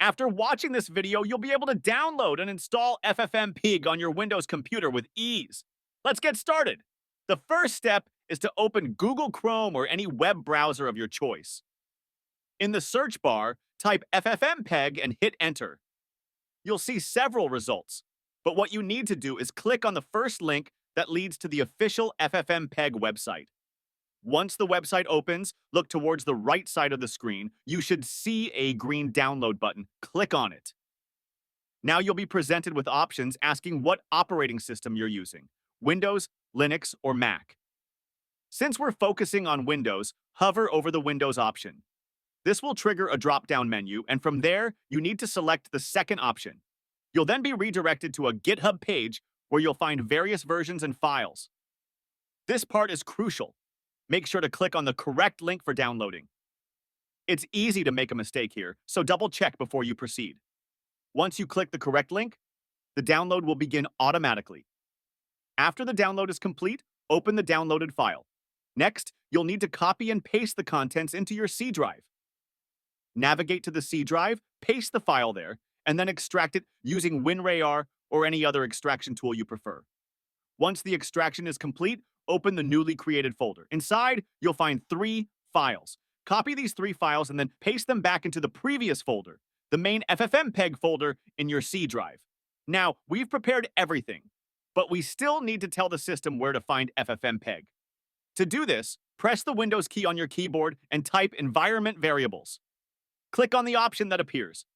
After watching this video, you'll be able to download and install ffmpeg on your Windows computer with ease. Let's get started. The first step is to open Google Chrome or any web browser of your choice. In the search bar, type ffmpeg and hit enter. You'll see several results, but what you need to do is click on the first link that leads to the official ffmpeg website. Once the website opens, look towards the right side of the screen. You should see a green download button. Click on it. Now you'll be presented with options asking what operating system you're using: Windows, Linux, or Mac. Since we're focusing on Windows, hover over the Windows option. This will trigger a drop-down menu, and from there, you need to select the second option. You'll then be redirected to a GitHub page where you'll find various versions and files. This part is crucial. Make sure to click on the correct link for downloading. It's easy to make a mistake here, so double-check before you proceed. Once you click the correct link, the download will begin automatically. After the download is complete, open the downloaded file. Next, you'll need to copy and paste the contents into your C drive. Navigate to the C drive, paste the file there, and then extract it using WinRAR or any other extraction tool you prefer. Once the extraction is complete, open the newly created folder. Inside, you'll find 3 files. Copy these 3 files and then paste them back into the previous folder, the main ffmpeg folder in your C drive. Now, we've prepared everything, but we still need to tell the system where to find ffmpeg. To do this, press the Windows key on your keyboard and type environment variables. Click on the option that appears.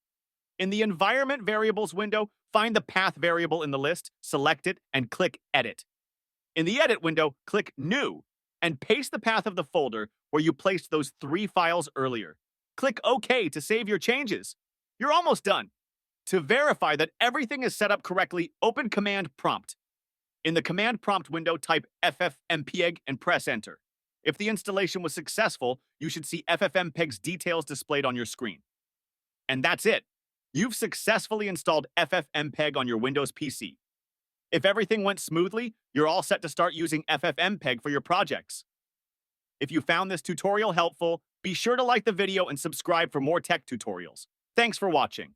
In the environment variables window, find the path variable in the list, select it, and click Edit. In the Edit window, click New, and paste the path of the folder where you placed those 3 files earlier. Click OK to save your changes. You're almost done. To verify that everything is set up correctly, open Command Prompt. In the Command Prompt window, type ffmpeg and press Enter. If the installation was successful, you should see ffmpeg's details displayed on your screen. And that's it. You've successfully installed ffmpeg on your Windows PC. If everything went smoothly, you're all set to start using ffmpeg for your projects. If you found this tutorial helpful, be sure to like the video and subscribe for more tech tutorials. Thanks for watching.